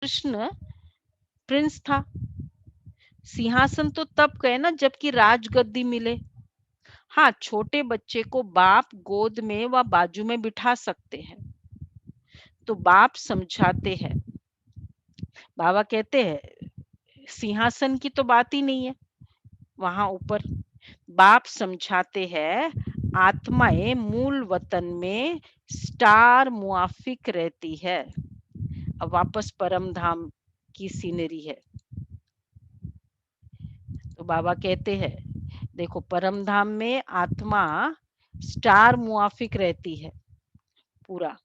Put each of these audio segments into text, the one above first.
Krishna Prince था। सिंहासन तो तब गए ना जबकि राजगद्दी मिले। हाँ, छोटे बच्चे को बाप गोद में व बाजू में बिठा सकते हैं। तो बाप समझाते हैं, बाबा कहते हैं सिंहासन की तो बात ही नहीं है वहां ऊपर। बाप समझाते हैं आत्माएं मूल वतन में स्टार मुआफिक रहती है। अब वापस परम धाम की सीनरी है। तो बाबा कहते हैं देखो, परम धाम में आत्मा स्टार मुआफिक रहती है पूरा।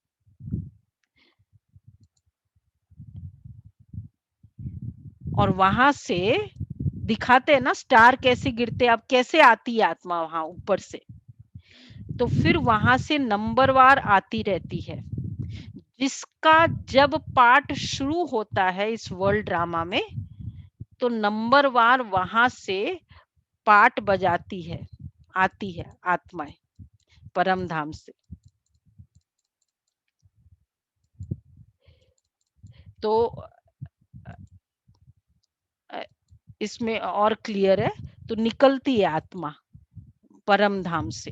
और वहां से दिखाते हैं ना स्टार कैसे गिरते, अब कैसे आती है आत्मा वहां ऊपर से। तो फिर वहां से नंबरवार आती रहती है, जिसका जब पार्ट शुरू होता है इस वर्ल्ड ड्रामा में, तो नंबरवार वहां से पार्ट बजाती है, आती है आत्माएं परम धाम से। तो इसमें और क्लियर है, तो निकलती है आत्मा परम धाम से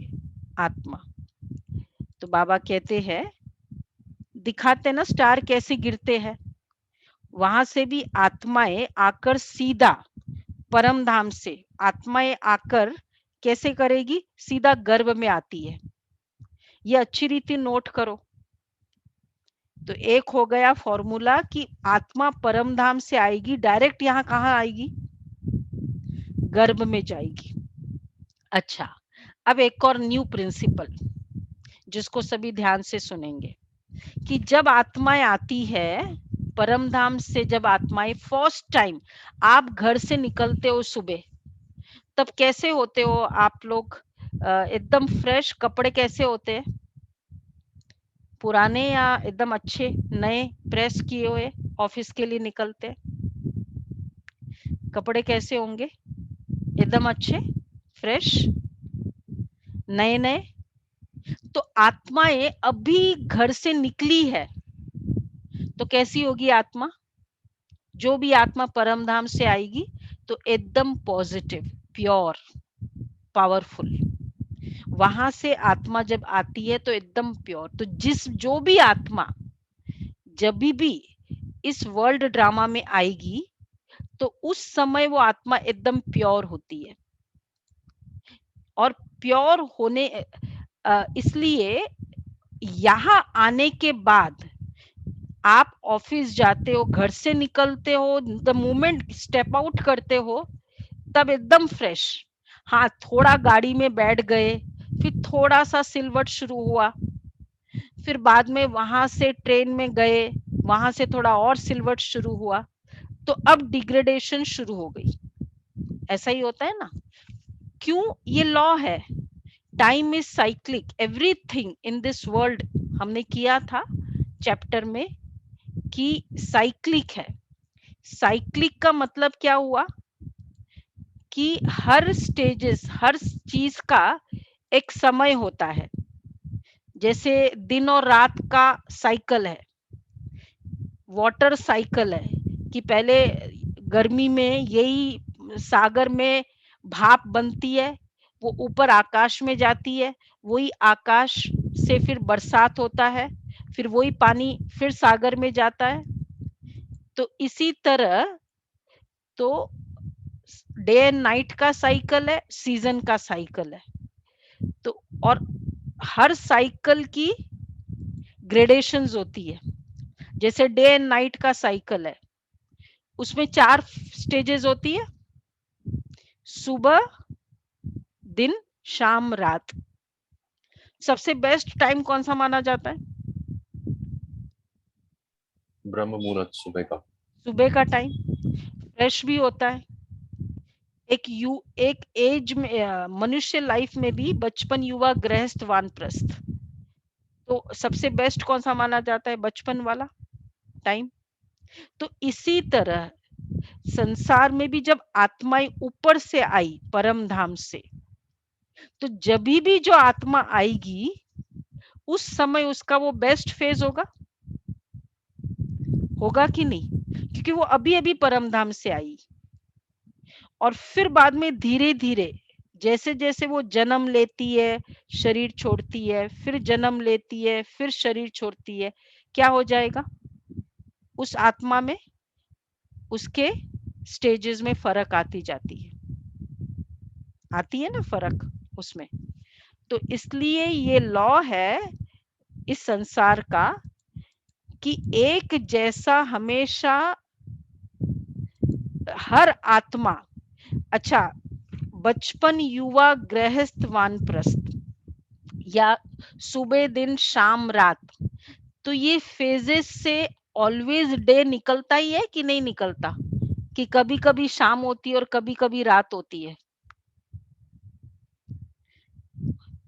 आत्मा। तो बाबा कहते हैं दिखाते ना स्टार कैसे गिरते हैं, वहां से भी आत्माएं आकर सीधा परम धाम से आत्माएं आकर कैसे करेगी, सीधा गर्भ में आती है। ये अच्छी रीति नोट करो। तो एक हो गया फॉर्मूला कि आत्मा परम धाम से आएगी डायरेक्ट, यहाँ कहाँ आएगी, गर्भ में जाएगी। अच्छा, अब एक और न्यू प्रिंसिपल जिसको सभी ध्यान से सुनेंगे, कि जब आत्माएं आती है परम धाम से, जब आत्माएं फर्स्ट टाइम आप घर से निकलते हो सुबह, तब कैसे होते हो आप लोग, एकदम फ्रेश कपड़े कैसे होते हैं, पुराने या एकदम अच्छे नए प्रेस किए हुए ऑफिस के लिए निकलते, कपड़े कैसे होंगे, एकदम अच्छे फ्रेश नए नए। तो आत्माएं अभी घर से निकली है, तो कैसी होगी आत्मा, जो भी आत्मा परम धाम से आएगी तो एकदम पॉजिटिव, प्योर, पावरफुल। वहां से आत्मा जब आती है तो एकदम प्योर। तो जो भी आत्मा जब भी इस वर्ल्ड ड्रामा में आएगी, तो उस समय वो आत्मा एकदम प्योर होती है। और प्योर होने इसलिए यहाँ आने के बाद आप ऑफिस जाते हो, घर से निकलते हो, द मोमेंट स्टेप आउट करते हो, तब एकदम फ्रेश। हाँ, थोड़ा गाड़ी में बैठ गए, फिर थोड़ा सा सिलवट शुरू हुआ, फिर बाद में वहां से ट्रेन में गए, वहां से थोड़ा और सिलवट शुरू हुआ, तो अब डिग्रेडेशन शुरू हो गई। ऐसा ही होता है ना, क्यों, ये लॉ है, time is cyclic, everything in this world, हमने किया था चैप्टर में कि साइक्लिक है। साइक्लिक का मतलब क्या हुआ कि हर स्टेजेस, हर चीज का एक समय होता है। जैसे दिन और रात का साइकिल है, वाटर साइकिल है, कि पहले गर्मी में यही सागर में भाप बनती है, वो ऊपर आकाश में जाती है, वही आकाश से फिर बरसात होता है, फिर वही पानी फिर सागर में जाता है। तो इसी तरह तो डे एंड नाइट का साइकिल है, सीजन का साइकिल है। तो और हर साइकिल की ग्रेडेशंस होती है। जैसे डे एंड नाइट का साइकिल है, उसमें 4 स्टेजेस होती है, सुबह, दिन, शाम, रात। सबसे बेस्ट टाइम कौन सा माना जाता है, ब्रह्म मुहूर्त सुबह का। सुबह का टाइम, फ्रेश भी होता है। एक एज में मनुष्य लाइफ में भी बचपन, युवा, गृहस्थ, वानप्रस्थ, तो सबसे बेस्ट कौन सा माना जाता है, बचपन वाला टाइम। तो इसी तरह संसार में भी जब आत्माएं ऊपर से आई परम धाम से, तो जब भी जो आत्मा आएगी उस समय उसका वो बेस्ट फेज होगा, होगा कि नहीं। क्योंकि वो अभी अभी परम धाम से आई, और फिर बाद में धीरे धीरे जैसे जैसे वो जन्म लेती है, शरीर छोड़ती है, फिर जन्म लेती है, फिर शरीर छोड़ती है, क्या हो जाएगा उस आत्मा में, उसके स्टेजेस में फर्क आती जाती है, आती है ना फर्क उसमें। तो इसलिए ये लॉ है इस संसार का कि एक जैसा हमेशा हर आत्मा, अच्छा, बचपन, युवा, गृहस्थ, वानप्रस्थ, या सुबह दिन शाम रात, तो ये फेजेस से ऑलवेज डे निकलता ही है कि नहीं निकलता, कि कभी कभी शाम होती है और कभी कभी रात होती है।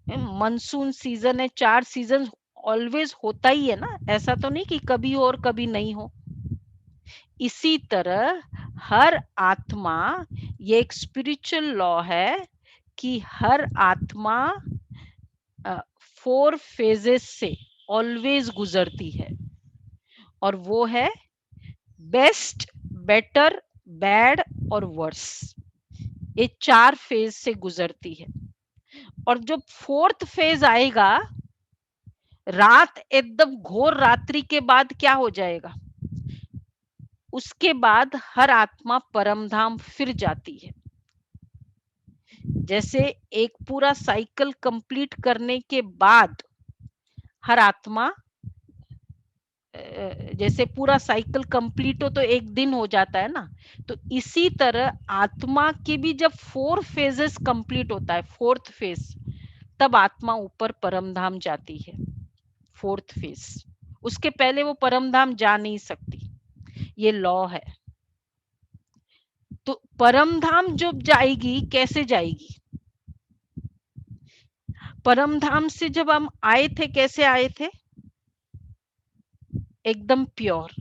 मानसून सीजन है, 4 सीजन ऑलवेज होता ही है ना, ऐसा तो नहीं कि कभी हो और कभी नहीं हो। इसी तरह हर आत्मा, ये एक स्पिरिचुअल लॉ है कि हर आत्मा 4 फेजेस से ऑलवेज गुजरती है, और वो है बेस्ट, बेटर, बैड और वर्स। ये 4 फेज से गुजरती है। और जब 4th फेज आएगा, रात एकदम घोर रात्रि के बाद क्या हो जाएगा, उसके बाद हर आत्मा परमधाम फिर जाती है। जैसे एक पूरा साइकिल कंप्लीट करने के बाद हर आत्मा, जैसे पूरा साइकिल कंप्लीट हो तो एक दिन हो जाता है ना, तो इसी तरह आत्मा के भी जब 4 फेजेस कंप्लीट होता है, 4th फेज, तब आत्मा ऊपर परमधाम जाती है। 4th फेज, उसके पहले वो परमधाम जा नहीं सकती, ये लॉ है। तो परमधाम जब जाएगी, कैसे जाएगी, परमधाम से जब हम आए थे, कैसे आए थे, एकदम प्योर।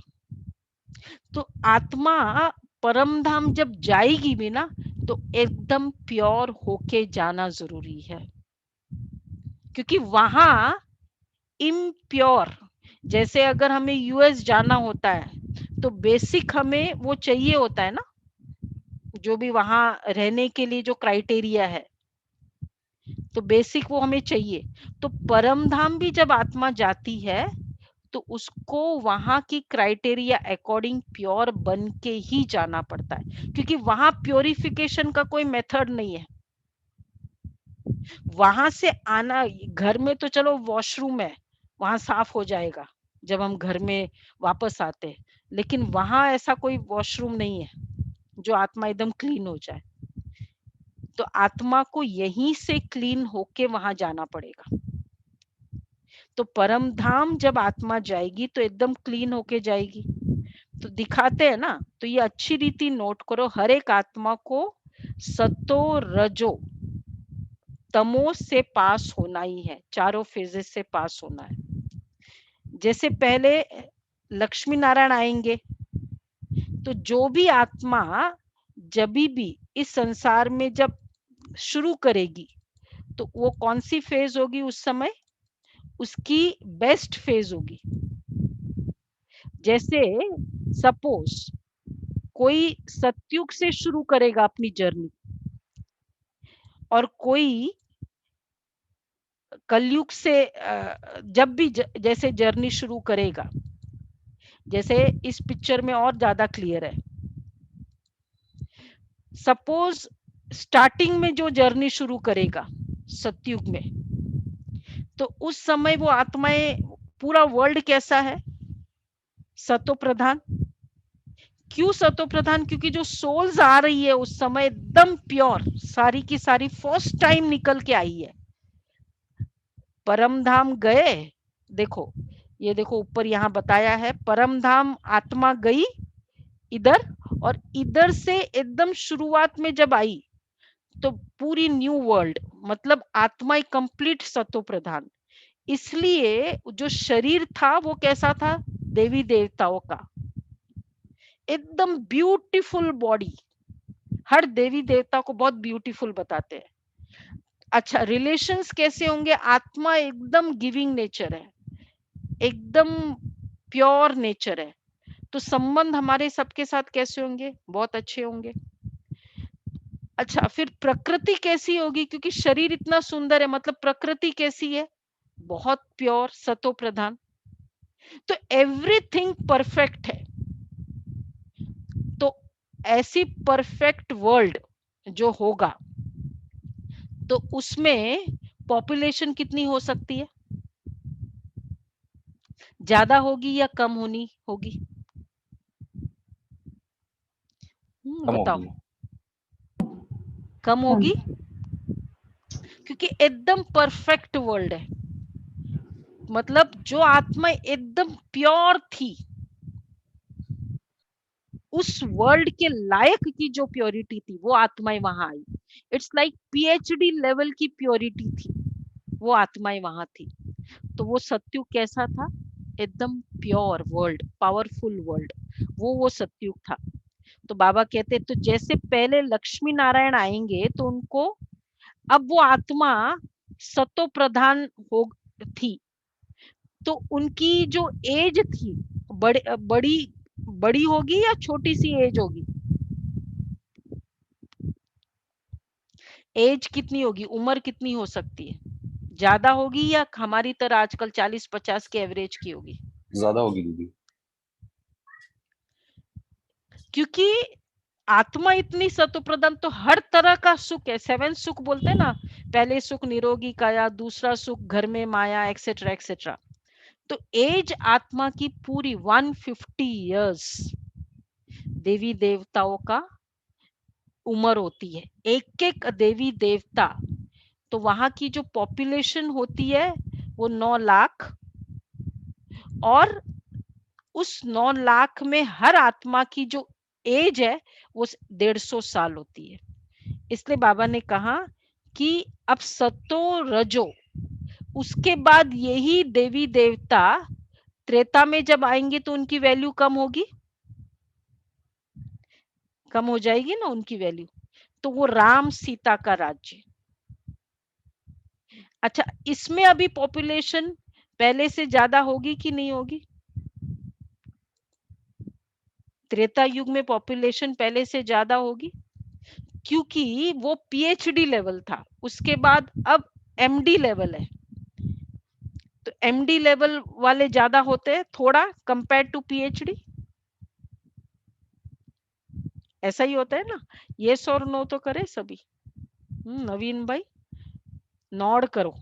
तो आत्मा परमधाम जब जाएगी भी ना, तो एकदम प्योर होके जाना जरूरी है, क्योंकि वहां इम्प्योर, जैसे अगर हमें यूएस जाना होता है तो बेसिक हमें वो चाहिए होता है ना, जो भी वहां रहने के लिए जो क्राइटेरिया है, तो बेसिक वो हमें चाहिए। तो परमधाम भी जब आत्मा जाती है तो उसको वहां की क्राइटेरिया अकॉर्डिंग प्योर बन के ही जाना पड़ता है, क्योंकि वहां प्योरिफिकेशन का कोई मेथड नहीं है। वहां से आना, घर में तो चलो वॉशरूम है, वहां साफ हो जाएगा जब हम घर में वापस आते हैं, लेकिन वहां ऐसा कोई वॉशरूम नहीं है जो आत्मा एकदम क्लीन हो जाए। तो आत्मा को यहीं से क्लीन होके वहां जाना पड़ेगा। तो परम धाम जब आत्मा जाएगी तो एकदम क्लीन होके जाएगी। तो दिखाते हैं ना, तो ये अच्छी रीति नोट करो, हर एक आत्मा को सतो रजो तमो से पास होना ही है, चारों फेजेस से पास होना है। जैसे पहले लक्ष्मी नारायण आएंगे, तो जो भी आत्मा जब भी इस संसार में जब शुरू करेगी, तो वो कौन सी फेज होगी उस समय, उसकी बेस्ट फेज होगी। जैसे सपोज कोई सतयुग से शुरू करेगा अपनी जर्नी, और कोई कलयुग से जब भी जैसे जर्नी शुरू करेगा, जैसे इस पिक्चर में और ज्यादा क्लियर है। सपोज स्टार्टिंग में जो जर्नी शुरू करेगा सतयुग में, तो उस समय वो आत्माएं, पूरा वर्ल्ड कैसा है, सतो प्रधान। क्यों सतो प्रधान, क्योंकि जो सोल्स आ रही है उस समय एकदम प्योर, सारी की सारी फर्स्ट टाइम निकल के आई है। परम धाम गए, देखो ये देखो ऊपर यहाँ बताया है, परम धाम आत्मा गई इधर, और इधर से एकदम शुरुआत में जब आई तो पूरी न्यू वर्ल्ड, मतलब आत्मा कंप्लीट सतो प्रधान। इसलिए जो शरीर था वो कैसा था, देवी देवताओं का, एकदम ब्यूटीफुल बॉडी, हर देवी देवता को बहुत ब्यूटीफुल बताते हैं। अच्छा, रिलेशंस कैसे होंगे, आत्मा एकदम गिविंग नेचर है, एकदम प्योर नेचर है, तो संबंध हमारे सबके साथ कैसे होंगे? बहुत अच्छे होंगे। अच्छा, फिर प्रकृति कैसी होगी? क्योंकि शरीर इतना सुंदर है, मतलब प्रकृति कैसी है? बहुत प्योर, सतो प्रधान। तो एवरीथिंग परफेक्ट है। तो ऐसी परफेक्ट वर्ल्ड जो होगा, तो उसमें पॉपुलेशन कितनी हो सकती है? ज्यादा होगी या कम होनी होगी? कम बताओ। होगी। कम होगी, क्योंकि एकदम परफेक्ट वर्ल्ड है। मतलब जो आत्मा एकदम प्योर थी, उस वर्ल्ड के लायक की जो प्योरिटी थी, वो आत्माएं वहां आई। इट्स लाइक पीएचडी लेवल की प्योरिटी थी, वो आत्माएं वहां थी। तो वो सत्युग कैसा था? एकदम प्योर वर्ल्ड, पावरफुल वर्ल्ड, वो सत्युग था। तो बाबा कहते तो जैसे पहले लक्ष्मी नारायण आएंगे तो उनको, अब वो आत्मा सतो प्रधान हो थी, तो उनकी जो एज थी, बड़ी बड़ी होगी या छोटी सी एज होगी? एज कितनी होगी, उम्र कितनी हो सकती है? ज्यादा होगी या हमारी तरह आजकल 40-50 के एवरेज की होगी? ज्यादा होगी दीदी। क्योंकि आत्मा इतनी सत्वप्रधान, तो हर तरह का सुख है। 7 सुख बोलते हैं ना, पहले सुख निरोगी काया, दूसरा सुख घर में माया, एक्सेट्रा एक्सेट्रा। तो एज आत्मा की पूरी 150 इयर्स देवी देवताओं का उम्र होती है, एक एक देवी देवता। तो वहां की जो पॉपुलेशन होती है वो 9 लाख, और उस 9 लाख में हर आत्मा की जो एज है वो 150 साल होती है। इसलिए बाबा ने कहा कि अब सतो रजो, उसके बाद यही देवी देवता त्रेता में जब आएंगे तो उनकी वैल्यू कम होगी, कम हो जाएगी ना उनकी वैल्यू। तो वो राम सीता का राज्य। अच्छा, इसमें अभी पॉपुलेशन पहले से ज्यादा होगी कि नहीं होगी? त्रेता युग में पॉपुलेशन पहले से ज्यादा होगी, क्योंकि वो पीएचडी लेवल था, उसके बाद अब एमडी लेवल है। तो एमडी लेवल वाले ज्यादा होते हैं थोड़ा कंपेयर टू पीएचडी। ऐसा ही होता है ना? यस और नो तो करे सभी। नवीन भाई नॉड करो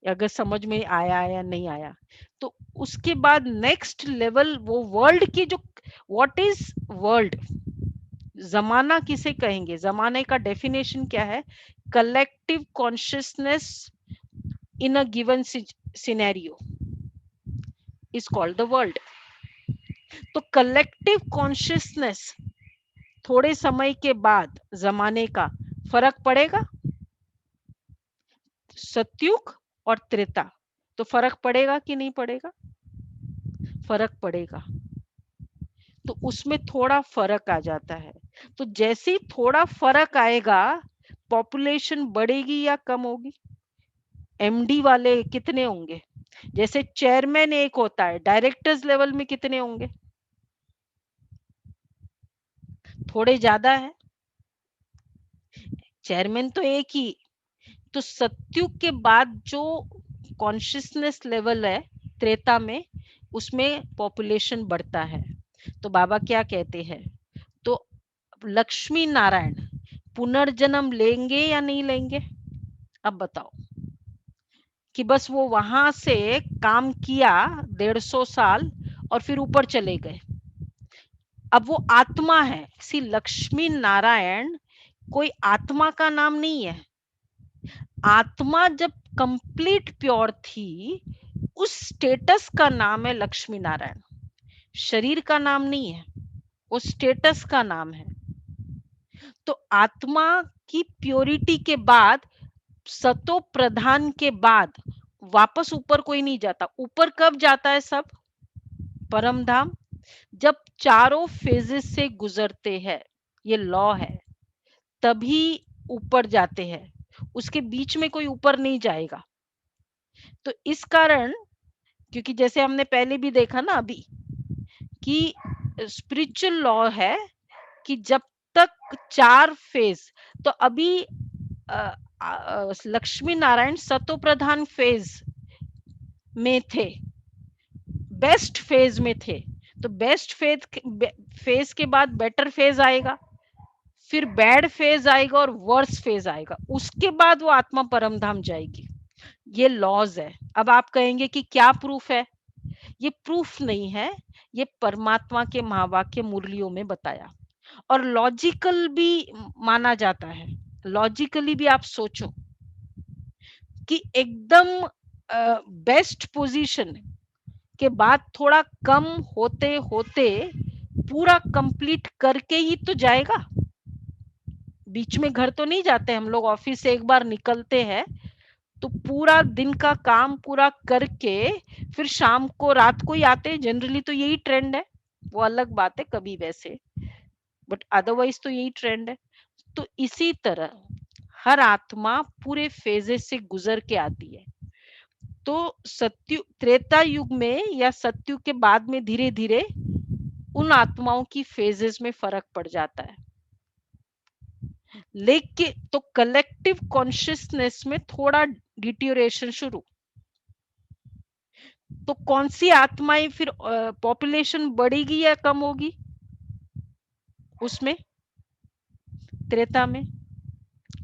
अगर समझ में आया या नहीं आया। तो उसके बाद नेक्स्ट लेवल वो वर्ल्ड की जो, व्हाट इज वर्ल्ड, जमाना किसे कहेंगे? जमाने का डेफिनेशन क्या है? Collective consciousness in a given scenario is called the world. तो कलेक्टिव कॉन्शियसनेस थोड़े समय के बाद जमाने का फर्क पड़ेगा, सतयुग और त्रेता, तो फर्क पड़ेगा कि नहीं पड़ेगा? फर्क पड़ेगा। तो उसमें थोड़ा फर्क आ जाता है। तो जैसे ही थोड़ा फर्क आएगा, पॉपुलेशन बढ़ेगी या कम होगी? एमडी वाले कितने होंगे? जैसे चेयरमैन एक होता है, डायरेक्टर्स लेवल में कितने होंगे? थोड़े ज्यादा है। चेयरमैन तो एक ही। तो सतयुग के बाद जो कॉन्शियसनेस लेवल है त्रेता में, उसमें पॉपुलेशन बढ़ता है। तो बाबा क्या कहते हैं? तो लक्ष्मी नारायण पुनर्जन्म लेंगे या नहीं लेंगे? अब बताओ। कि बस वो वहां से काम किया 150 साल और फिर ऊपर चले गए। अब वो आत्मा है। सी लक्ष्मी नारायण कोई आत्मा का नाम नहीं है। आत्मा जब कंप्लीट प्योर थी, उस स्टेटस का नाम है लक्ष्मी नारायण। शरीर का नाम नहीं है, वो स्टेटस का नाम है। तो आत्मा की प्योरिटी के बाद, सतो प्रधान के बाद वापस ऊपर कोई नहीं जाता। ऊपर कब जाता है सब? परम धाम, जब चारों फेजेस से गुजरते हैं, ये लॉ है, तभी ऊपर जाते हैं। उसके बीच में कोई ऊपर नहीं जाएगा। तो इस कारण, क्योंकि जैसे हमने पहले भी देखा ना अभी, कि स्पिरिचुअल लॉ है कि जब तक 4 फेज, तो अभी लक्ष्मी नारायण सतो प्रधान फेज में थे, बेस्ट फेज में थे। तो बेस्ट फेज के बाद बेटर फेज आएगा, फिर बैड फेज आएगा और वर्स फेज आएगा, उसके बाद वो आत्मा परम धाम जाएगी। ये लॉज है। अब आप कहेंगे कि क्या प्रूफ है? ये प्रूफ नहीं है, ये परमात्मा के महावाक्य मुरलियों में बताया, और लॉजिकल भी माना जाता है। लॉजिकली भी आप सोचो कि एकदम बेस्ट पोजीशन के बाद थोड़ा कम होते होते पूरा कंप्लीट करके ही तो जाएगा। बीच में घर तो नहीं जाते हम लोग, ऑफिस से एक बार निकलते हैं तो पूरा दिन का काम पूरा करके फिर शाम को रात को ही आते हैं। जनरली तो यही ट्रेंड है, वो अलग बात है कभी वैसे, बट अदरवाइज तो यही ट्रेंड है। तो इसी तरह हर आत्मा पूरे फेजेस से गुजर के आती है। तो सत्यु त्रेता युग में या सत्ययुग के बाद में धीरे धीरे उन आत्माओं की फेजेस में फर्क पड़ जाता है। लेकिन तो कलेक्टिव कॉन्शियसनेस में थोड़ा डिटोरेशन शुरू। तो कौन सी आत्माएं फिर पॉपुलेशन बढ़ेगी या कम होगी उसमें, त्रेता में?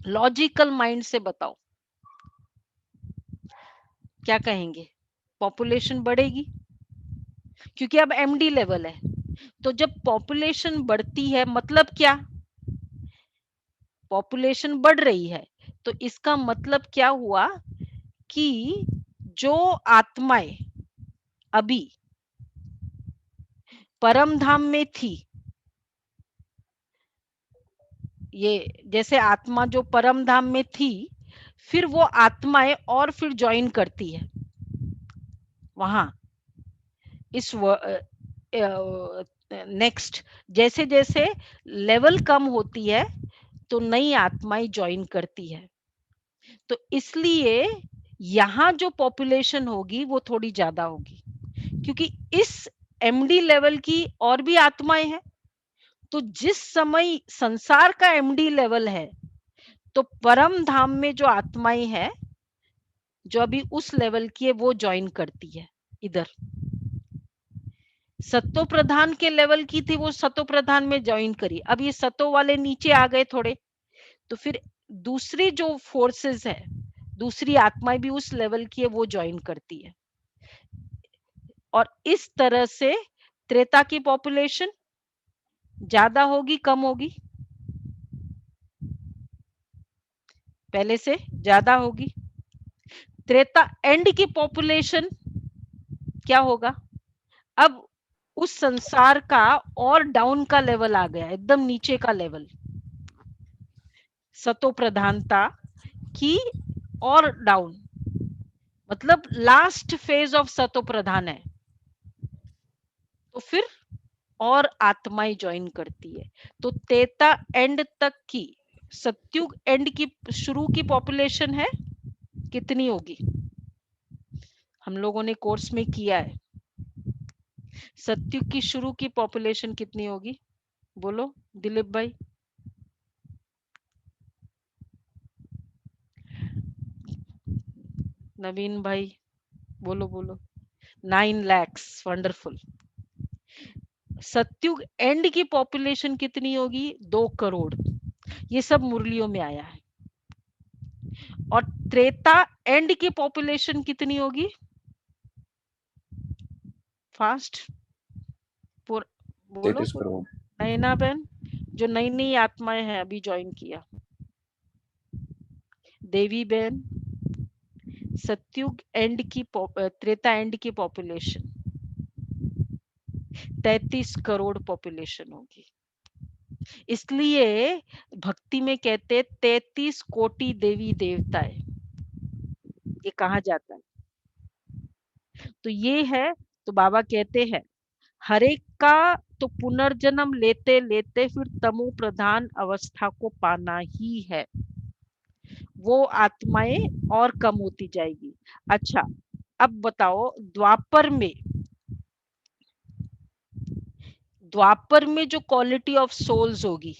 लॉजिकल माइंड से बताओ, क्या कहेंगे? पॉपुलेशन बढ़ेगी, क्योंकि अब एमडी लेवल है। तो जब पॉपुलेशन बढ़ती है मतलब क्या? पॉपुलेशन बढ़ रही है, तो इसका मतलब क्या हुआ कि जो आत्माएं अभी परम धाम में थी, ये जैसे आत्मा जो परम धाम में थी, फिर वो आत्माएं और फिर ज्वाइन करती है वहां इस नेक्स्ट, जैसे जैसे लेवल कम होती है तो नई आत्माएं ज्वाइन करती है। तो इसलिए यहाँ जो पॉपुलेशन होगी वो थोड़ी ज्यादा होगी, क्योंकि इस एमडी लेवल की और भी आत्माएं हैं। तो जिस समय संसार का एमडी लेवल है, तो परम धाम में जो आत्माएं हैं जो अभी उस लेवल की है वो ज्वाइन करती है इधर। सत्तो प्रधान के लेवल की थी, वो सतो प्रधान में ज्वाइन करी। अब ये सतो वाले नीचे आ गए थोड़े, तो फिर दूसरी जो फोर्सेस है, दूसरी आत्माएं भी उस लेवल की है वो ज्वाइन करती है। और इस तरह से त्रेता की पॉपुलेशन ज्यादा होगी कम होगी? पहले से ज्यादा होगी। त्रेता एंड की पॉपुलेशन क्या होगा? अब उस संसार का और डाउन का लेवल आ गया, एकदम नीचे का लेवल, सतो प्रधानता की और डाउन, मतलब लास्ट फेज ऑफ सतो प्रधान है। तो फिर और आत्माएं ज्वाइन करती है। तो तेता एंड तक की, सत्युग एंड की शुरू की पॉपुलेशन है कितनी होगी? हम लोगों ने कोर्स में किया है। सत्युग की शुरू की पॉपुलेशन कितनी होगी? बोलो दिलीप भाई। नवीन भाई बोलो बोलो। 9 lakhs, वंडरफुल। सत्युग एंड की पॉपुलेशन कितनी होगी? 2 करोड़। ये सब मुरलियों में आया है। और त्रेता एंड की पॉपुलेशन कितनी होगी? फास्ट बोलो 33 करोड़। नैना बहन, जो नई नई आत्माएं हैं अभी ज्वाइन किया। देवी बहन, सत्युग एंड की त्रेता एंड की पॉपुलेशन 33 करोड़ पॉपुलेशन होगी। इसलिए भक्ति में कहते 33 कोटि देवी देवताएं, ये कहा जाता है। तो ये है, तो बाबा कहते हैं हर एक का तो पुनर्जन्म लेते लेते फिर तमो प्रधान अवस्था को पाना ही है। वो आत्माएं और कम होती जाएगी। अच्छा, अब बताओ द्वापर में, द्वापर में जो क्वालिटी ऑफ सोल्स होगी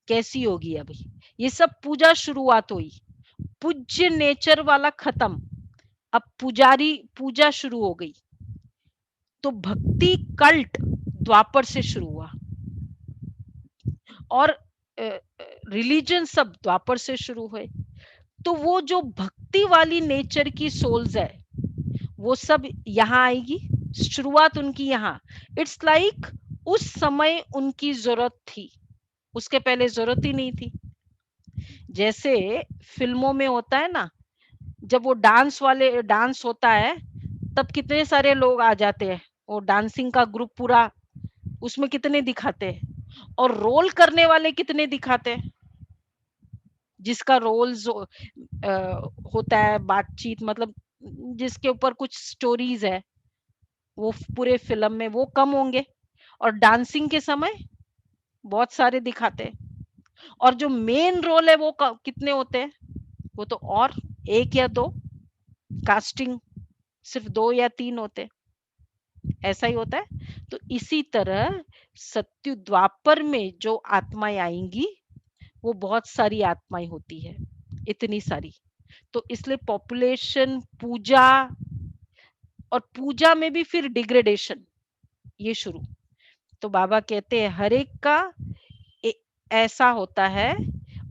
कैसी होगी? अभी ये सब पूजा शुरुआत हुई, पूज्य नेचर वाला खत्म, अब पुजारी पूजा शुरू हो गई। तो भक्ति कल्ट द्वापर से शुरू हुआ और रिलीजन सब द्वापर से शुरू हुए। तो वो जो भक्ति वाली नेचर की सोल्स है वो सब यहाँ आएगी, शुरुआत उनकी यहाँ। इट्स लाइक उस समय उनकी जरूरत थी, उसके पहले जरूरत ही नहीं थी। जैसे फिल्मों में होता है ना, जब वो डांस होता है तब कितने सारे लोग आ जाते हैं, वो डांसिंग का ग्रुप पूरा, उसमें कितने दिखाते हैं, और रोल करने वाले कितने दिखाते हैं, जिसका रोल होता है बातचीत, मतलब जिसके ऊपर कुछ स्टोरीज है, वो पूरे फिल्म में वो कम होंगे, और डांसिंग के समय बहुत सारे दिखाते हैं। और जो मेन रोल है वो कितने होते हैं? वो तो और एक या दो, कास्टिंग सिर्फ 2 या 3 होते, ऐसा ही होता है। तो इसी तरह सत्य द्वापर में जो आत्माएं आएंगी वो बहुत सारी आत्माएं होती है, इतनी सारी। तो इसलिए पॉपुलेशन, पूजा, और पूजा में भी फिर डिग्रेडेशन, ये शुरू। तो बाबा कहते हैं हर एक का ऐसा होता है,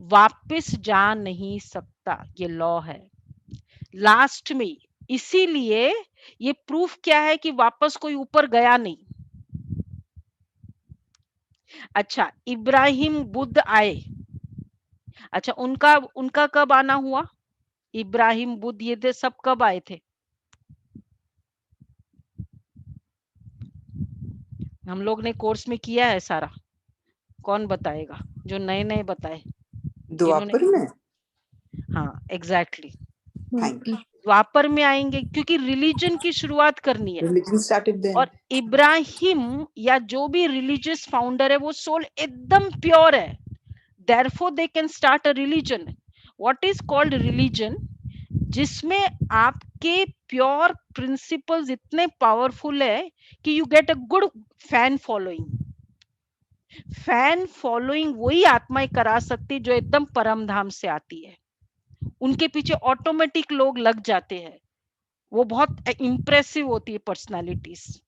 वापस जा नहीं सकता, ये लॉ है लास्ट में। इसीलिए ये प्रूफ क्या है कि वापस कोई ऊपर गया नहीं। अच्छा, इब्राहिम बुद्ध आए, अच्छा उनका उनका कब आना हुआ? इब्राहिम बुद्ध ये सब कब आए थे? हम लोग ने कोर्स में किया है सारा, कौन बताएगा जो नए नए बताए? द्वापर में? हाँ एग्जैक्टली, थैंक यू। द्वापर में आएंगे क्योंकि रिलीजन की शुरुआत करनी है। Religion started then. और इब्राहिम या जो भी रिलीजियस फाउंडर है वो सोल एकदम प्योर है, therefore they can start a religion. What is called religion? जिसमें आपके प्योर प्रिंसिपल्स इतने पावरफुल है कि you get a good fan following. Fan following वही आत्माएं करा सकती जो एकदम परम धाम से आती है, उनके पीछे ऑटोमेटिक लोग लग जाते हैं, वो बहुत इंप्रेसिव होती है पर्सनालिटीज,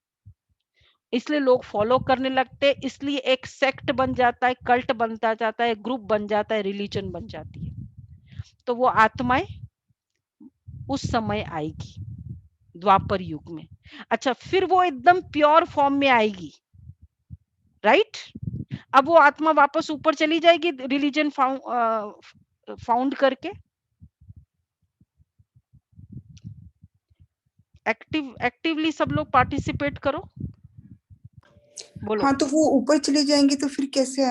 इसलिए लोग फॉलो करने लगते हैं, इसलिए एक सेक्ट बन जाता है, कल्ट बनता जाता है, ग्रुप बन जाता है, रिलीजन बन जाती है। तो वो आत्माएं उस समय आएगी द्वापर युग में। अच्छा, फिर वो एकदम प्योर फॉर्म में आएगी, राइट? अब वो आत्मा वापस ऊपर चली जाएगी रिलीजन फाउंड करके। एक्टिवली सब लोग पार्टिसिपेट करो, बोलो। हाँ, तो वो ऊपर चले जाएंगे तो फिर कैसे,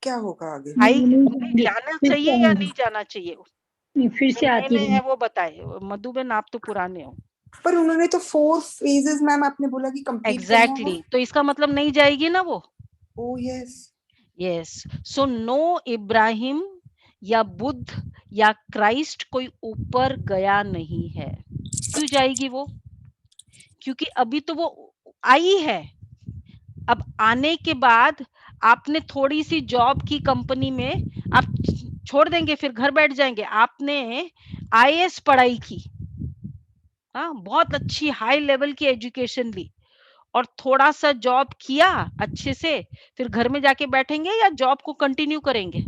क्या होगा आगे? जाना चाहिए या नहीं जाना चाहिए? फिर से आती है वो बताए, मधुबन आप तो पुराने हो। पर उन्होंने तो 4 फेजेस मैम आपने बोला कि कंप्लीट करना है। एग्जैक्टली, तो इसका मतलब नहीं जाएगी ना वो। Oh yes yes, so no Ibrahim या बुद्ध या क्राइस्ट कोई ऊपर गया नहीं है। क्यों जाएगी वो? क्योंकि अभी तो वो आई है। अब आने के बाद आपने थोड़ी सी जॉब की कंपनी में, आप छोड़ देंगे फिर घर बैठ जाएंगे? आपने आईएएस पढ़ाई की, हाँ बहुत अच्छी हाई लेवल की एजुकेशन ली, और थोड़ा सा जॉब किया अच्छे से, फिर घर में जाके बैठेंगे या जॉब को कंटिन्यू करेंगे?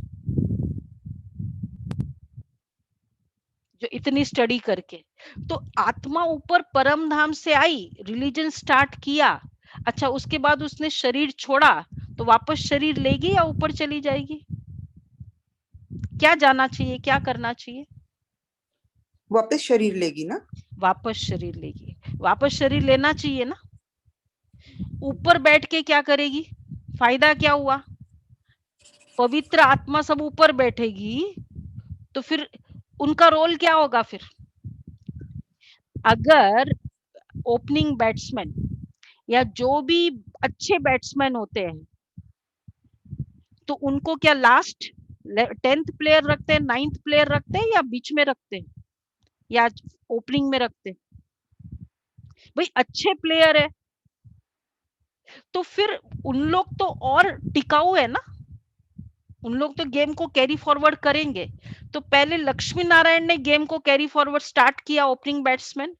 जो इतनी स्टडी करके। तो आत्मा ऊपर परम धाम से आई, रिलीजन स्टार्ट किया, अच्छा उसके बाद उसने शरीर छोड़ा, तो वापस शरीर लेगी या ऊपर चली जाएगी? क्या जाना चाहिए, क्या करना चाहिए? वापस शरीर लेगी ना? वापस शरीर लेगी, वापस शरीर लेना चाहिए ना। ऊपर बैठ के क्या करेगी? फायदा क्या हुआ? पवित्र आत्मा सब ऊपर बैठेगी तो फिर उनका रोल क्या होगा? फिर अगर ओपनिंग बैट्समैन या जो भी अच्छे बैट्समैन होते हैं, तो उनको क्या लास्ट 10th प्लेयर रखते हैं, 9th प्लेयर रखते हैं, या बीच में रखते हैं, या ओपनिंग में रखते हैं? भाई अच्छे प्लेयर है तो फिर उन लोग तो और टिकाऊ है ना, उन लोग तो गेम को कैरी फॉरवर्ड करेंगे। तो पहले लक्ष्मी नारायण ने गेम को कैरी फॉरवर्ड स्टार्ट किया, ओपनिंग बैट्समैन।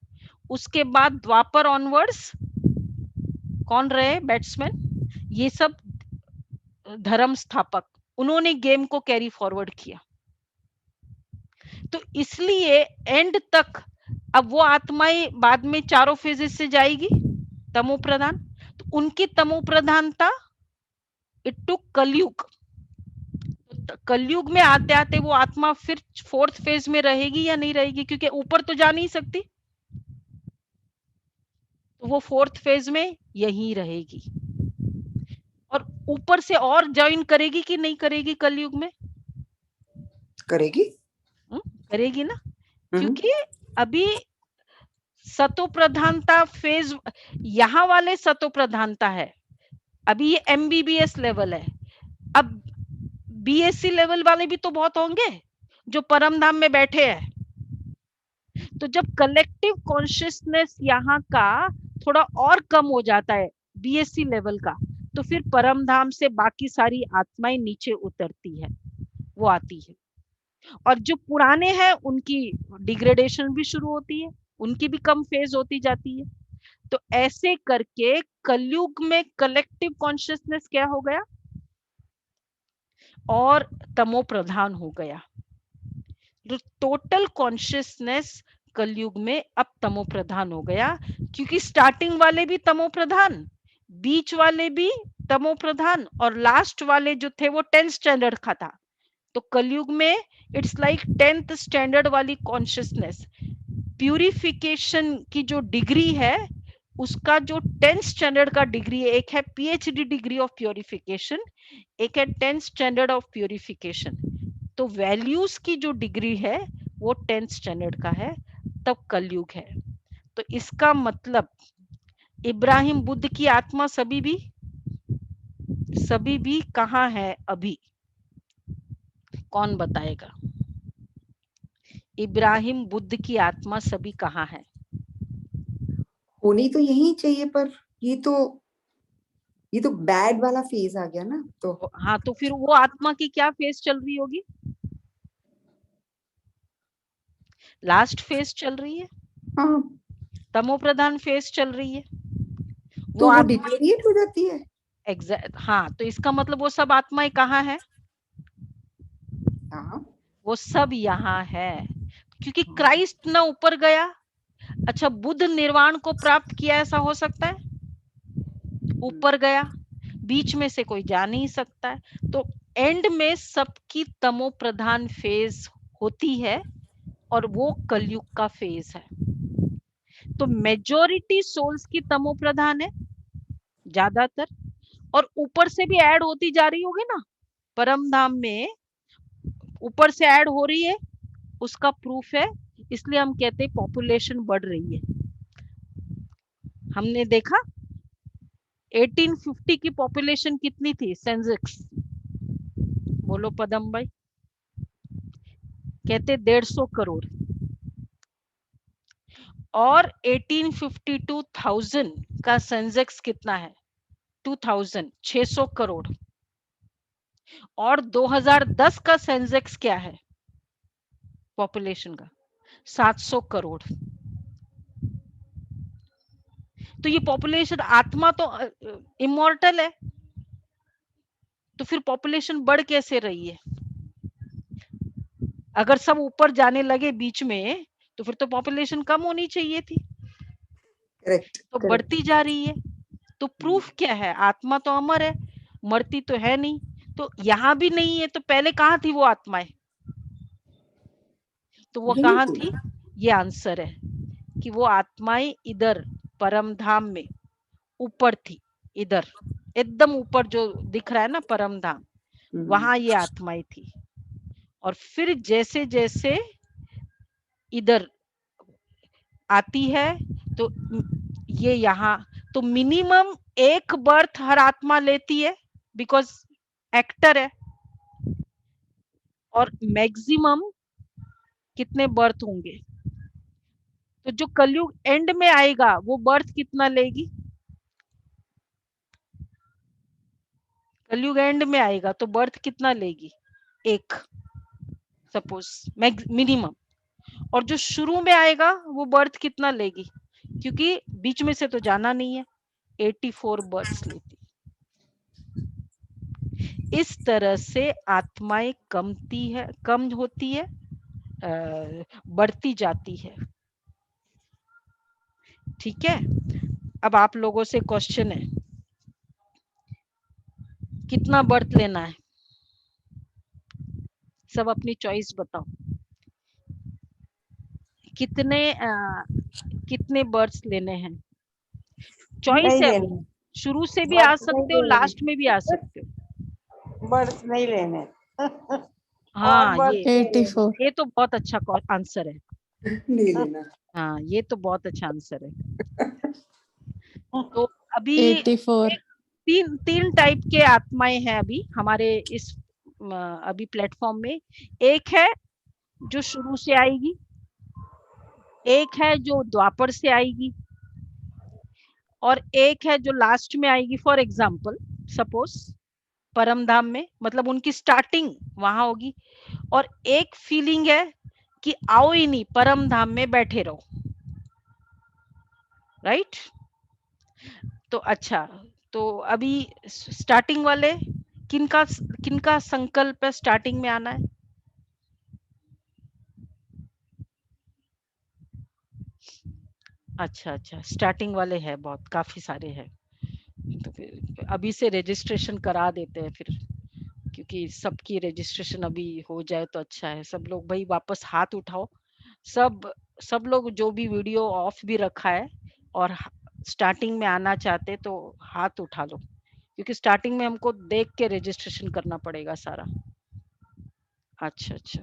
उसके बाद द्वापर ऑनवर्ड्स कौन रहे बैट्समैन? ये सब धर्म स्थापक, उन्होंने गेम को कैरी फॉरवर्ड किया। तो इसलिए एंड तक अब वो आत्माएं बाद में चारों फेजेस से जाएगी तमो प्रधान, तो उनकी तमो प्रधानता इट टुक कलयुग। कलयुग में आते आते वो आत्मा फिर फोर्थ फेज में रहेगी या नहीं रहेगी, क्योंकि ऊपर तो जा नहीं सकती, तो वो फोर्थ फेज में यही रहेगी। और ऊपर से और ज्वाइन करेगी कि नहीं करेगी कलयुग में? करेगी। करेगी ना, क्योंकि अभी सतो प्रधानता फेज, यहाँ वाले सतो प्रधानता है, अभी ये एमबीबीएस लेवल है। अब बीएससी लेवल वाले भी तो बहुत होंगे जो परम धाम में बैठे हैं। तो जब कलेक्टिव कॉन्शियसनेस यहाँ का थोड़ा और कम हो जाता है बीएससी लेवल का, तो फिर परम धाम से बाकी सारी आत्माएं नीचे उतरती है, वो आती है। और जो पुराने हैं उनकी डिग्रेडेशन भी शुरू होती है, उनकी भी कम फेज होती जाती है। तो ऐसे करके कलयुग में कलेक्टिव कॉन्शियसनेस क्या हो गया? और तमो प्रधान हो गया। तो टोटल कॉन्शियसनेस कलयुग में अब तमो प्रधान हो गया, क्योंकि स्टार्टिंग वाले भी तमो प्रधान, बीच वाले भी तमो प्रधान, और लास्ट वाले जो थे वो 10th स्टैंडर्ड का था। तो कलयुग में इट्स लाइक 10th स्टैंडर्ड वाली कॉन्शियसनेस। प्यूरिफिकेशन की जो डिग्री है उसका जो 10th स्टैंडर्ड का डिग्री है, एक है पीएचडी डिग्री ऑफ प्योरिफिकेशन, एक है 10th स्टैंडर्ड ऑफ प्योरिफिकेशन। तो वैल्यूज की जो डिग्री है वो 10th स्टैंडर्ड का है, तब कलयुग है। तो इसका मतलब इब्राहिम बुद्ध की आत्मा सभी भी कहाँ है अभी? कौन बताएगा? इब्राहिम बुद्ध की आत्मा सभी कहाँ है? होनी तो यही चाहिए, पर ये तो बैड वाला फेज आ गया ना। तो हाँ, तो फिर वो आत्मा की क्या फेज चल रही होगी? लास्ट फेज चल रही है, हाँ, तमो प्रधान फेज चल रही है। तो वो आत्मा डिटेरिएट हो जाती है। एग्जैक्ट, हाँ, तो इसका मतलब वो सब आत्माएं कहाँ है? हाँ, वो सब यहाँ है, क्योंकि क्राइस्ट ना ऊपर गया। अच्छा, बुद्ध निर्वाण को प्राप्त किया, ऐसा हो सकता है? ऊपर गया, बीच में से कोई जा नहीं सकता है। तो एंड में सबकी तमो प्रधान फेज होती है, और वो कलयुग का फेज है। तो मेजॉरिटी सोल्स की तमो प्रधान है ज्यादातर, और ऊपर से भी ऐड होती जा रही होगी ना, परम धाम में ऊपर से ऐड हो रही है, उसका प्रूफ है। इसलिए हम कहते हैं पॉपुलेशन बढ़ रही है। हमने देखा 1850 की पॉपुलेशन कितनी थी सेंसेक्स? बोलो पदम भाई। कहते 150 करोड़, और 1852 का सेंसेक्स कितना है? 2000 600 करोड़। और 2010 का सेंसेक्स क्या है पॉपुलेशन का? 700 करोड़। तो ये पॉपुलेशन, आत्मा तो इमॉर्टल है, तो फिर पॉपुलेशन बढ़ कैसे रही है? अगर सब ऊपर जाने लगे बीच में, तो फिर तो पॉपुलेशन कम होनी चाहिए थी, करेक्ट तो करेक्ट। बढ़ती जा रही है। तो प्रूफ क्या है? आत्मा तो अमर है, मरती तो है नहीं। तो यहाँ भी नहीं है, तो पहले कहाँ थी वो आत्माएं? तो वो यही कहाँ तो। थी? ये आंसर है कि वो आत्माएं इधर परम धाम में ऊपर थी, इधर एकदम ऊपर जो दिख रहा है ना परम धाम, वहां ये आत्माएं थी। और फिर जैसे जैसे इधर आती है, तो ये यहाँ, तो मिनिमम एक बर्थ हर आत्मा लेती है, बिकॉज एक्टर है। और मैक्सिमम कितने बर्थ होंगे? तो जो कलयुग एंड में आएगा वो बर्थ कितना लेगी? कलयुग एंड में आएगा तो बर्थ कितना लेगी? एक, सपोज मिनिमम। और जो शुरू में आएगा वो बर्थ कितना लेगी? क्योंकि बीच में से तो जाना नहीं है, 84 बर्थ्स लेती। इस तरह से आत्माएं कम होती है, बढ़ती जाती है। ठीक है, अब आप लोगों से क्वेश्चन है, कितना बर्थ लेना है? सब अपनी चॉइस बताओ। कितने बर्थ लेने हैं? चॉइस नहीं है वो, लेने, शुरू से भी आ बर्थ नहीं सकते हो, लेने, लास्ट में भी आ सकते हो। बर्थ नहीं लेने। और हाँ, बर्थ नहीं लेने। 84। ये तो बहुत अच्छा आंसर है। नहीं लेना। हाँ, ये तो बहुत अच्छा आंसर है। तो अभी 84। तीन टाइप के आत्माएं हैं अभी हमारे इस अभी प्लेटफॉर्म में। एक है जो शुरू से आएगी, एक है जो द्वापर से आएगी, और एक है जो लास्ट में आएगी। फॉर एग्जाम्पल, सपोज परम धाम में, मतलब उनकी स्टार्टिंग वहां होगी, और एक फीलिंग है कि आओ ही नहीं, परम धाम में बैठे रहो। राइट? तो अच्छा, तो अभी स्टार्टिंग वाले किनका संकल्प है स्टार्टिंग में आना है? अच्छा अच्छा, स्टार्टिंग वाले हैं, बहुत काफी सारे हैं। तो फिर अभी से रजिस्ट्रेशन करा देते हैं फिर, क्योंकि सबकी रजिस्ट्रेशन अभी हो जाए तो अच्छा है। सब लोग भाई वापस हाथ उठाओ, सब लोग जो भी वीडियो ऑफ भी रखा है और स्टार्टिंग में आना चाहते तो हाथ उठा लो, क्योंकि स्टार्टिंग में हमको देख के रजिस्ट्रेशन करना पड़ेगा सारा। अच्छा अच्छा,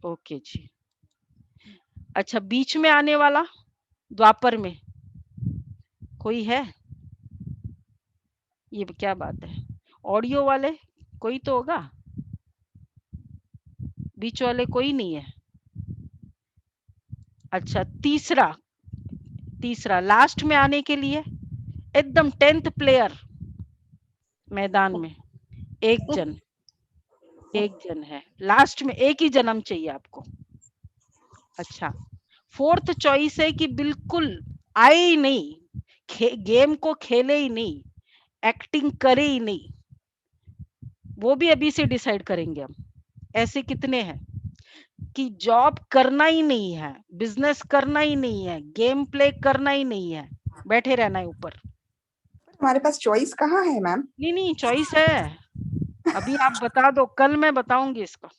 ओके जी। अच्छा, बीच में आने वाला द्वापर में कोई है? ये क्या बात है? ऑडियो वाले कोई तो होगा, बीच वाले कोई नहीं है। अच्छा, तीसरा लास्ट में आने के लिए एकदम 10th प्लेयर मैदान में, एक जन है लास्ट में, एक ही जन्म चाहिए आपको। अच्छा, 4th चॉइस है कि बिल्कुल आए ही नहीं, गेम को खेले ही नहीं, एक्टिंग करे ही नहीं। वो भी अभी से डिसाइड करेंगे हम। ऐसे कितने हैं कि जॉब करना ही नहीं है, बिजनेस करना ही नहीं है, गेम प्ले करना ही नहीं है, बैठे रहना है ऊपर? हमारे पास चॉइस कहाँ है मैम? नहीं, चॉइस है। अभी आप बता दो, कल मैं बताऊंगी इसका।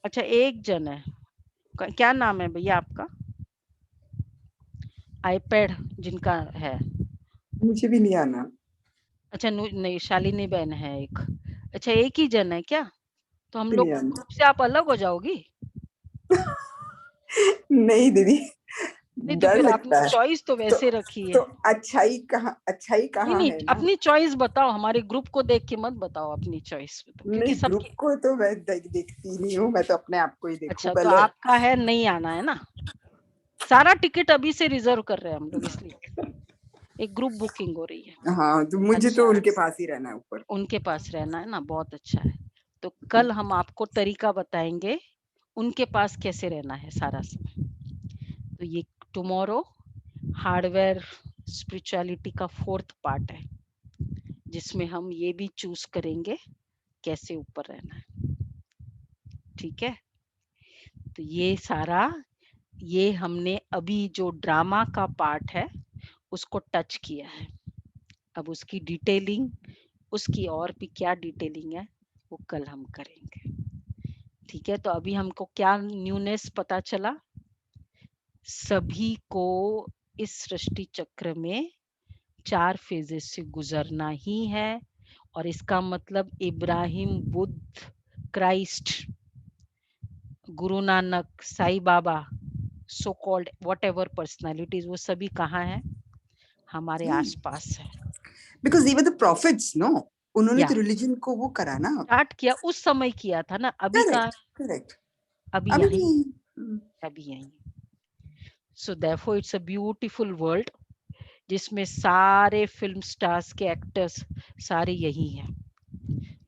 अच्छा, एक जन है, क्या नाम है भैया आपका? आईपैड जिनका है। मुझे भी नहीं आना। अच्छा, नहीं, शालिनी बहन है एक। अच्छा, एक ही जन है क्या? तो हम भी लोग नहीं आना। ग्रुप से आप अलग हो जाओगी? नहीं दीदी, नहीं तो डर फिर आपने लगता है। चॉइस तो वैसे रखी तो है। अच्छाई नहीं कहाँ नहीं, है ना? अपनी चॉइस बताओ, हमारे ग्रुप को देख के मत बताओ, अपनी चॉइस बताओ, क्योंकि नहीं, ग्रुप सबकी। को तो मैं देखती नहीं हूँ, मैं तो अपने आप को ही देखूं अच्छा, तो पहले। आपका है नहीं आना है ना? सारा टिकट अभी से रिजर्व कर रहे हैं हम लोग, इसलिए एक ग्रुप बुकिंग हो रही है। हाँ, तो मुझे अच्छा, तो उनके पास ही रहना है ऊपर। उनके पास रहना है ना, बहुत अच्छा है। तो कल हम आपको तरीका बताएंगे उनके पास कैसे रहना है सारा समय। तो ये टुमारो हार्डवेयर स्पिरिचुअलिटी का 4th पार्ट है, जिसमें हम ये भी चूज करेंगे कैसे ऊपर रहना है। ठीक है, तो ये हमने अभी जो ड्रामा का पार्ट है उसको टच किया है। अब उसकी डिटेलिंग, उसकी और भी क्या डिटेलिंग है वो कल हम करेंगे। ठीक है, तो अभी हमको क्या न्यूनेस पता चला? सभी को इस सृष्टि चक्र में 4 फेजेस से गुजरना ही है। और इसका मतलब Ibrahim, Buddha, Christ, Guru Nanak, Sai Baba, so called whatever personalities, वो सभी कहाँ है? हमारे आसपास है। Because they were the prophets, no? उन्होंने या तो रिलीजन को वो करा ना। स्टार्ट किया, उस समय किया था ना, अभी कहाँ? करेक्ट। अभी अभी यहीं, भी अभी यहीं। So therefore it's a beautiful world. जिसमें सारे फिल्म स्टार्स के एक्टर्स सारे यही हैं।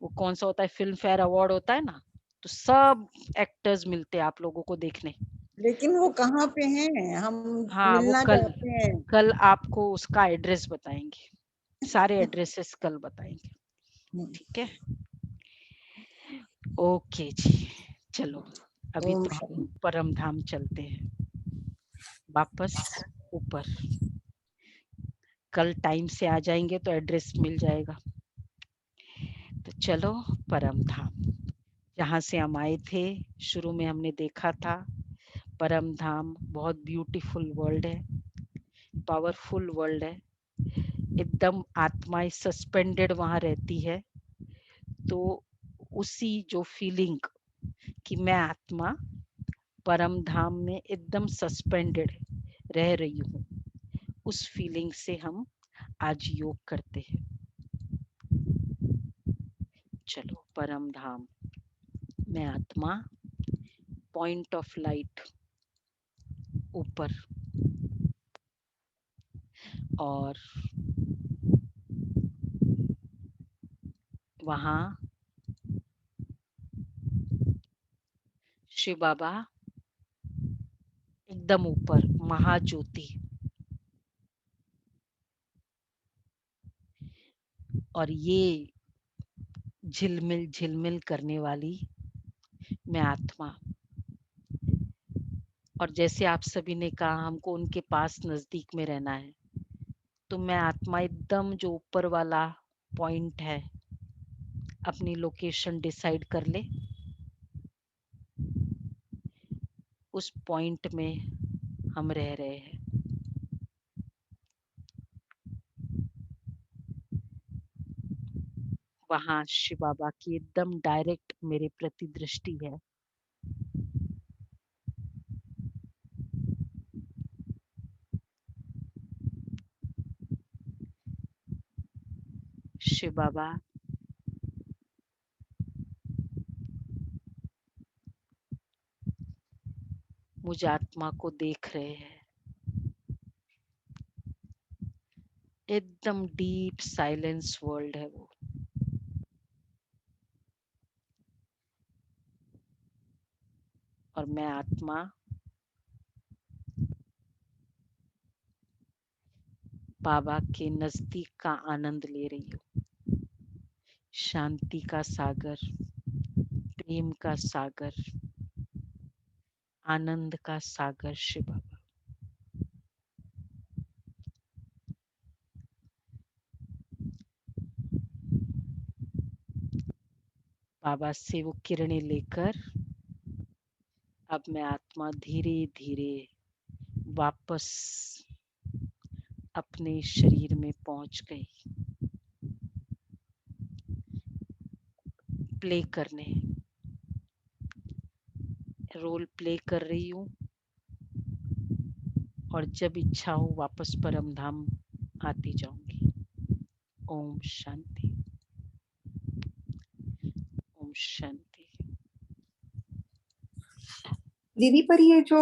वो कौन सा होता है, फिल्म फेयर अवार्ड होता है ना, तो सब एक्टर्स मिलते हैं आप लोगों को देखने। लेकिन वो कहाँ पे हैं, हम हाँ, वो मिलना कल चाहते हैं। कल आपको उसका एड्रेस बताएंगे, सारे एड्रेसेस कल बताएंगे, ठीक है। ओके जी, चलो अभी ओम तो हम शांति। परम धाम चलते हैं वापस ऊपर। कल टाइम से आ जाएंगे तो एड्रेस मिल जाएगा। तो चलो परम धाम, जहाँ से हम आए थे, शुरू में हमने देखा था परम धाम बहुत ब्यूटीफुल वर्ल्ड है, पावरफुल वर्ल्ड है, एकदम आत्माएं सस्पेंडेड वहां रहती है। तो उसी जो फीलिंग कि मैं आत्मा परम धाम में एकदम सस्पेंडेड रह रही हूँ, उस फीलिंग से हम आज योग करते हैं। चलो परम धाम, मैं आत्मा, पॉइंट ऑफ लाइट ऊपर, और वहां शिव बाबा एकदम ऊपर, महाज्योति, और ये झिलमिल झिलमिल करने वाली मैं आत्मा। और जैसे आप सभी ने कहा हमको उनके पास नजदीक में रहना है, तो मैं आत्मा एकदम जो ऊपर वाला पॉइंट है, अपनी लोकेशन डिसाइड कर ले, उस पॉइंट में हम रह रहे हैं। वहां शिव बाबा की एकदम डायरेक्ट मेरे प्रति दृष्टि है। शिव बाबा मुझ आत्मा को देख रहे हैं, एकदम डीप साइलेंस वर्ल्ड है वो। और मैं आत्मा बाबा के नजदीक का आनंद ले रही हूँ। शांति का सागर, प्रेम का सागर, आनंद का सागर शिव बाबा। बाबा से वो किरणें लेकर अब मैं आत्मा धीरे धीरे वापस अपने शरीर में पहुंच गई, प्ले करने, रोल प्ले कर रही हूँ। और जब इच्छा हो वापस परम धाम आती जाऊंगी। ओम शांति, ओम शांति। दीदी पर ये जो